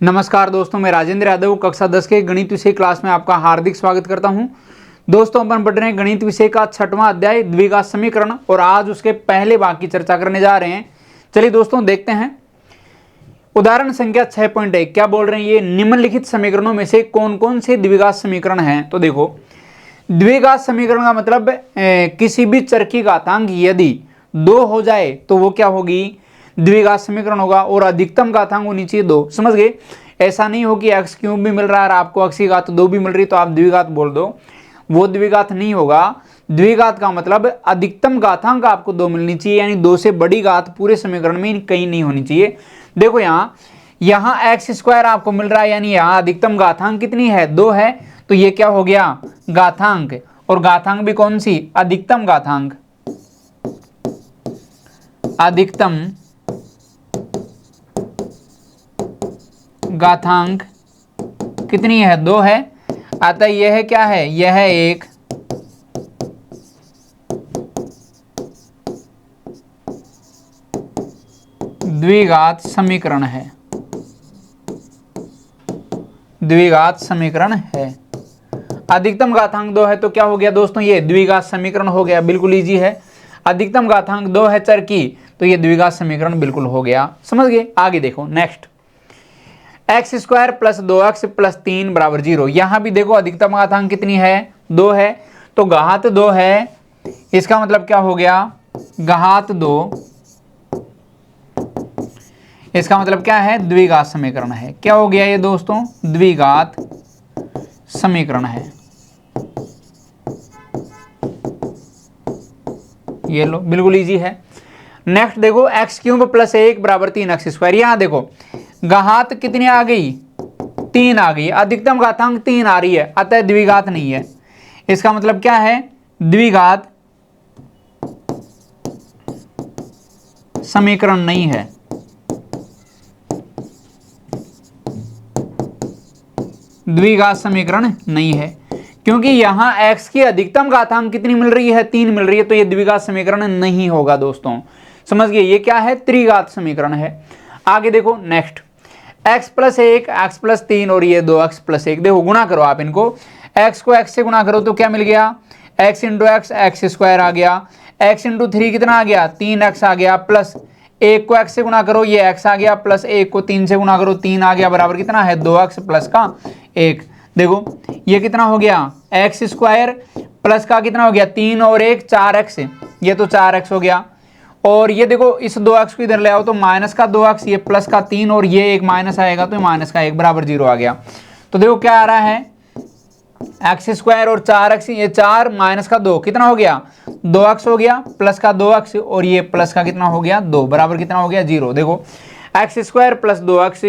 नमस्कार दोस्तों, मैं राजेंद्र यादव कक्षा 10 के गणित विषय क्लास में आपका हार्दिक स्वागत करता हूं। दोस्तों, अपन पढ़ रहे हैं गणित विषय का 6वां अध्याय द्विघात समीकरण और आज उसके पहले भाग की चर्चा करने जा रहे हैं। चलिए दोस्तों देखते हैं। उदाहरण संख्या 6.1 क्या बोल रहे हैं, ये निम्नलिखित समीकरणों में से कौन कौन से द्विघात समीकरण हैं। तो देखो, द्विघात समीकरण का मतलब किसी भी चर की घातांक यदि 2 हो जाए तो वो क्या होगी, द्विघात समीकरण होगा और अधिकतम घातांक होनी चाहिए 2। समझ गए। ऐसा नहीं हो कि x क्यूब भी मिल रहा है और आपको x की घात 2 भी मिल रही तो आप द्विघात बोल दो, वो द्विघात नहीं होगा। द्विघात का मतलब अधिकतम घातांक आपको 2 मिलनी चाहिए, यानी 2 से बड़ी घात पूरे समीकरण में कहीं नहीं होनी चाहिए। देखो यहाँ x² आपको मिल रहा है, यानी यहाँ अधिकतम घातांक कितनी है, 2 है। तो ये क्या हो गया, घातांक, और घातांक भी कौन सी, अधिकतम घातांक। अधिकतम घातांक कितनी है, 2 है। अतः यह क्या है, यह एक द्विघात समीकरण है। द्विघात समीकरण है। अधिकतम घातांक 2 है तो क्या हो गया दोस्तों, ये द्विघात समीकरण हो गया। बिल्कुल इजी है। अधिकतम घातांक 2 है चर की तो ये द्विघात समीकरण बिल्कुल हो गया। समझ गए। आगे देखो नेक्स्ट, x² + 2x + 3 = 0। यहां भी देखो अधिकतम घातांक कितनी है, 2 है। तो घात 2 है, इसका मतलब क्या हो गया, घात 2, इसका मतलब क्या है, द्विघात समीकरण है। क्या हो गया ये दोस्तों, द्विघात समीकरण है। ये लो, बिल्कुल इजी है। नेक्स्ट देखो, x³ + 1 = 3x²। यहां देखो घात कितनी आ गई, 3 आ गई। अधिकतम घातांक 3 आ रही है, अतः द्विघात नहीं है। इसका मतलब क्या है, द्विघात समीकरण नहीं है। द्विघात समीकरण नहीं है क्योंकि यहां x की अधिकतम घातांक कितनी मिल रही है, 3 मिल रही है। तो ये द्विघात समीकरण नहीं होगा दोस्तों। समझ गए, ये क्या है, त्रिघात समीकरण है। आगे देखो नेक्स्ट, x + 1 x + 3 और ये 2x + 1। देखो गुणा करो आप इनको, x को x से गुणा करो तो क्या मिल गया, x × x x² आ गया। x × 3 कितना आ गया, 3x आ गया। प्लस 1 को x से गुणा करो, ये x आ गया। प्लस 1 को 3 से गुणा करो, 3 आ गया। बराबर कितना है, 2x + का 1। देखो ये कितना हो गया, x² प्लस का कितना हो गया, 3 और 1 4x, ये तो 4x हो गया। और ये देखो इस 2x को इधर ले आओ तो माइनस का 2x, ये प्लस का 3 और ये एक माइनस आएगा तो माइनस का 1 = 0 आ गया। तो देखो क्या आ रहा है, x² और 4x, ये 4 माइनस का 2 कितना हो गया, 2x हो गया। प्लस का 2x और ये प्लस का कितना हो गया, 2 बराबर कितना हो गया, 0। देखो x² + 2x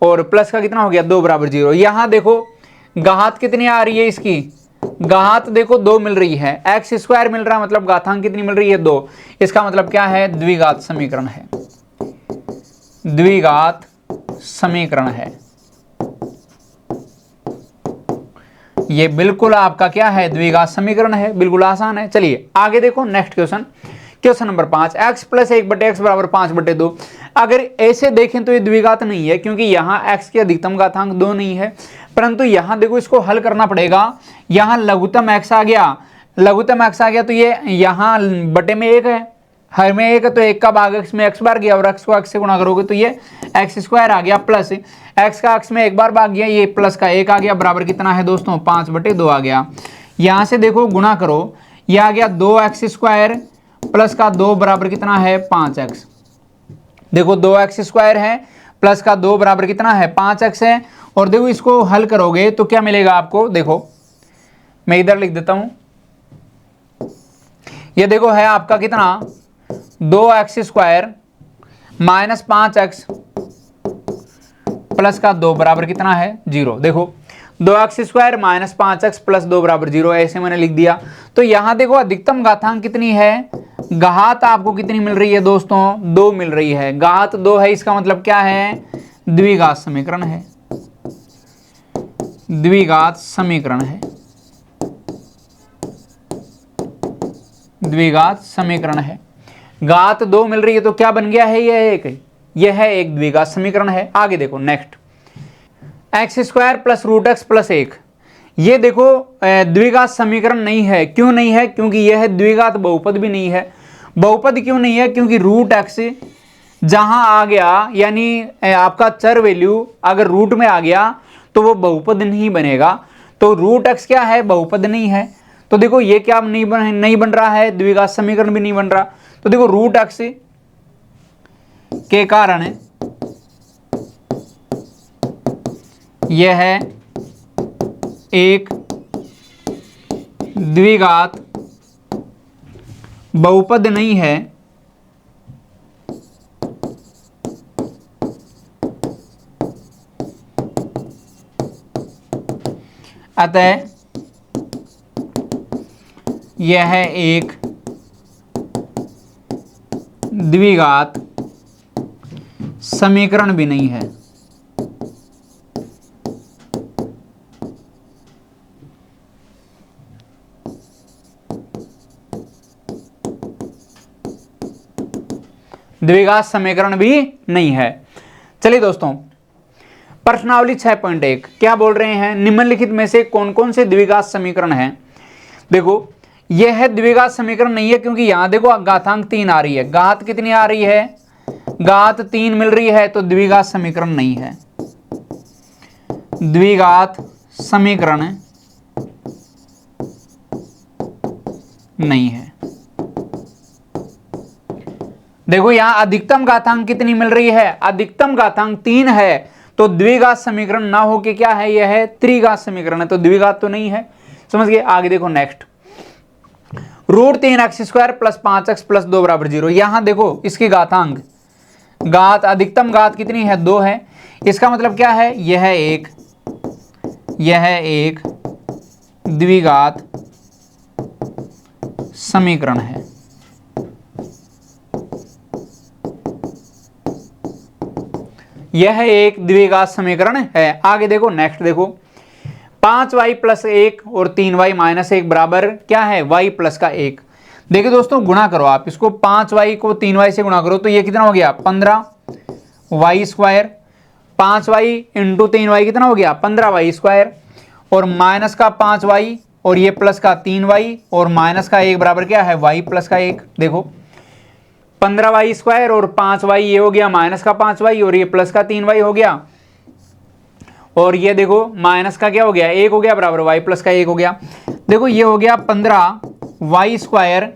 और प्लस का कितना हो गया, 2 = 0। यहां देखो घात कितनी आ रही है, इसकी घात देखो 2 मिल रही है, x² मिल रहा है, मतलब घातांक कितनी मिल रही है, 2। इसका मतलब क्या है, द्विघात समीकरण है। द्विघात समीकरण है ये, बिल्कुल आपका क्या है, द्विघात समीकरण है। बिल्कुल आसान है। चलिए आगे देखो next question, question number 5, x + 1/x = 5/2। अगर ऐसे देखें तो ये द्विघात नहीं है क्योंकि यहाँ x की अधिकतम घातांक 2 नहीं है। परंतु यहाँ देखो इसको हल करना पड़ेगा। यहाँ लघुत्तम x आ गया, लघुत्तम x आ गया तो ये यहाँ बटे में 1 है, हर में 1 है तो 1 का भाग x में x बार गया और x को x से गुणा करोगे तो ये x² आ गया। प्लस x का x में 1 बार भाग गया, ये प्लस का 1 आ गया। बराबर कितना है दोस्तों, 5/2 आ गया। यहाँ से देखो गुणा करो, ये आ गया 2x² प्लस का 2 बराबर कितना है, 5x। देखो 2x² है प्लस का 2 बराबर कितना है, 5x है। और देखो इसको हल करोगे तो क्या मिलेगा आपको, देखो मैं इधर लिख देता हूं, ये देखो है आपका कितना, 2x² - 5x प्लस का 2 बराबर कितना है, 0। देखो 2x² - 5x + 2 = 0, ऐसे मैंने लिख दिया। तो यहां देखो अधिकतम घातांक कितनी है, घात आपको कितनी मिल रही है दोस्तों, 2 मिल रही है। घात 2 है, इसका मतलब क्या है, द्विघात समीकरण है। द्विघात समीकरण है, द्विघात समीकरण है। घात 2 मिल रही है तो क्या बन गया है, यह एक द्विघात समीकरण है। आगे देखो next, x square plus root x plus 1। ये देखो द्विघात समीकरण नहीं है। क्यों नहीं है? क्योंकि यह द्विघात बहुपद भी नहीं है। बहुपद क्यों नहीं है? क्योंकि रूट एक्स जहां आ गया, यानी आपका चर वैल्यू अगर रूट में आ गया तो वो बहुपद नहीं बनेगा। तो रूट एक्स क्या है? बहुपद नहीं है। तो देखो ये क्या नहीं बन रहा है, द्विघात समीकरण भी नहीं बन रहा। तो देखो रूट एक्स के कारण यह है एक द्विघात बहुपद नहीं है। अतः यह एक द्विघात समीकरण भी नहीं है। द्विघात समीकरण भी नहीं है। चलिए दोस्तों, प्रश्नावली 6.1 क्या बोल रहे हैं? निम्नलिखित में से कौन कौन से द्विघात समीकरण हैं? देखो यह द्विघात समीकरण नहीं है, क्योंकि यहां देखो घातांक 3 आ रही है। घात कितनी आ रही है? घात 3 मिल रही है, तो द्विघात समीकरण नहीं है। द्विघात समीकरण नहीं है। देखो यहां अधिकतम घातांक कितनी मिल रही है? अधिकतम घातांक 3 है, तो द्विघात समीकरण ना हो के क्या है? यह है त्रिघात समीकरण है, तो द्विघात तो नहीं है। समझ गए? आगे देखो next, root 3x square plus 5x plus 2 बराबर 0। यहां देखो इसकी घातांक, घात अधिकतम घात कितनी है? 2 है। इसका मतलब क्या है? यह एक द्विघात समीकरण है। यह एक द्विघात समीकरण है। आगे देखो नेक्स्ट, देखो 5y प्लस 1 और 3y माइनस 1 बराबर क्या है? y प्लस का 1। देखिए दोस्तों गुणा करो आप इसको, 5y को 3y से गुणा करो तो ये कितना हो गया? 15y square. 5y into 3y कितना हो गया? 15y square. और माइनस का 5y और ये प्लस का 3y और माइनस का 1 बराबर क्या है? y प्लस का 1। देखो 15y स्क्वायर और 5y, ये हो गया माइनस का 5y और ये प्लस का 3y हो गया। और ये देखो माइनस का क्या हो गया? 1 हो गया, बराबर y प्लस का 1 हो गया। देखो ये हो गया 15y स्क्वायर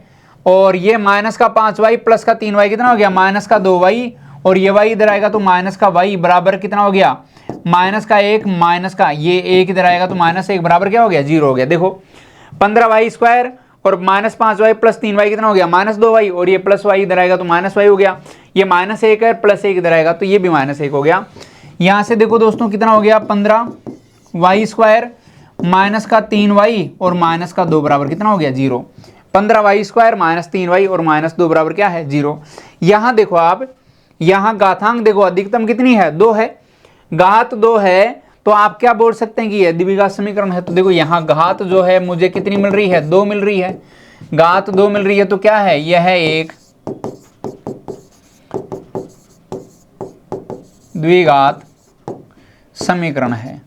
और ये माइनस का 5y प्लस का 3y कितना हो गया? माइनस का 2y। और ये y इधर आएगा तो माइनस का y बराबर कितना हो गया? माइनस का 1 माइनस का ये 1 इधर आएगा तो माइनस 1 बराबर क्या हो गया? 0 हो गया। देखो 15y स्क्वायर और माइनस 5y प्लस 3y कितना हो गया? Minus 2y। और ये प्लस y इधर आएगा तो माइनस y हो गया। ये माइनस 1 है, प्लस 1 इधर आएगा तो ये भी माइनस 1 हो गया। यहां से देखो दोस्तों कितना हो गया? 15y स्क्वायर माइनस का 3y और माइनस का 2 बराबर कितना हो गया? 0। 15y स्क्वायर माइनस 3y और माइनस 2 बराबर क्या है? 0। यहां देखो आप, यहां घातांक देखो अधिकतम कितनी है? 2 है। घात 2 है तो आप क्या बोल सकते हैं कि यह द्विघात समीकरण है। तो देखो यहां घात जो है मुझे कितनी मिल रही है? 2 मिल रही है। घात 2 मिल रही है तो क्या है? यह एक द्विघात समीकरण है।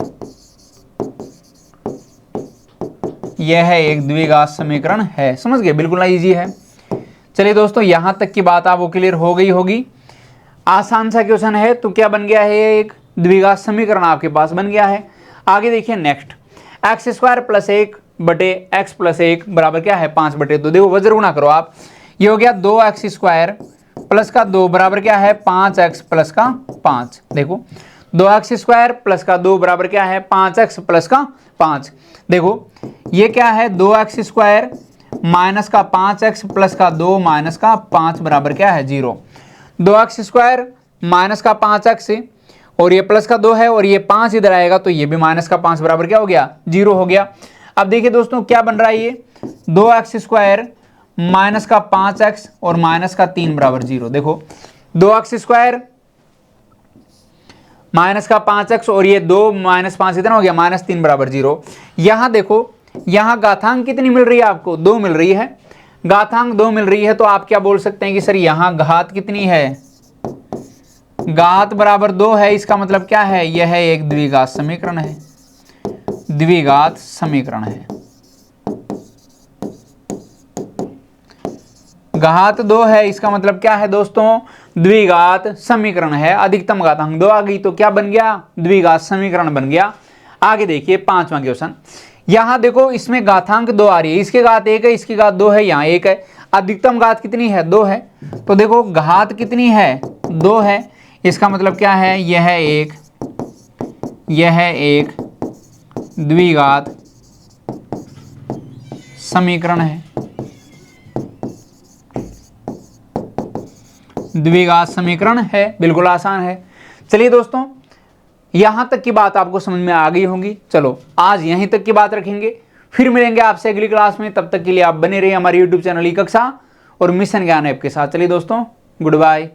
यह एक द्विघात समीकरण है। समझ गए? बिल्कुल इजी है। चलिए दोस्तों यहां तक की बात आपको क्लियर हो गई होगी। आसान सा क्वेश्चन है, तो क्या बन गया है? एक द्विघात समीकरण आपके पास बन गया है। आगे देखिए नेक्स्ट, एक्स स्क्वायर प्लस 1 बटे एक्स प्लस 1 बराबर क्या है? 5 बटे 2। देखो वज्र गुणा करो आप, ये हो गया 2x स्क्वायर प्लस का 2 बराबर क्या है? 5x प्लस का 5। देखो 2x स्क्वायर प्लस का 2 बराबर क्या है? 5x प्लस का 5। देखो ये क्या है? 2x स्क्वायर माइनस का 5x प्लस का 2 माइनस का 5 बराबर क्या है? 0। 2x स्क्वायर माइनस का 5x और ये प्लस का 2 है और ये 5 इधर आएगा तो ये भी माइनस का 5 बराबर क्या हो गया? 0 हो गया। अब देखिए दोस्तों क्या बन रहा है? ये 2x स्क्वायर माइनस का 5x और माइनस का 3 बराबर 0। देखो 2x स्क्वायर माइनस का 5x और ये 2 माइनस 5 इतना हो गया -3 बराबर 0। यहां देखो यहां घातांक कितनी मिल रही है आपको? 2 मिल रही है। घातांक 2 मिल रही है तो आप क्या बोल सकते हैं कि सर यहां घात कितनी है? घात बराबर 2 है, इसका मतलब क्या है, यह एक द्विघात समीकरण है, द्विघात समीकरण है। घात 2 है, इसका मतलब क्या है दोस्तों, द्विघात समीकरण है। अधिकतम घातांक 2 आ गई तो क्या बन गया, द्विघात समीकरण बन गया। आगे देखिए 5वां क्वेश्चन, यहां देखो इसमें घातांक 2 आ रही है, इसके घात 1 है, इसकी घात 2 है, यहां 1 है। अधिकतम घात कितनी है, 2 है। तो देखो घात कितनी है, 2 है, इसका मतलब क्या है, यह एक द्विघात समीकरण है, द्विघात समीकरण है। बिल्कुल आसान है। चलिए दोस्तों, यहां तक की बात आपको समझ में आ गई होगी। चलो आज यहीं तक की बात रखेंगे, फिर मिलेंगे आपसे अगली क्लास में। तब तक के लिए आप बने रहिए हमारे YouTube चैनल ई कक्षा और मिशन ज्ञान ऐप के साथ। चलिए दोस्तों, गुड बाय।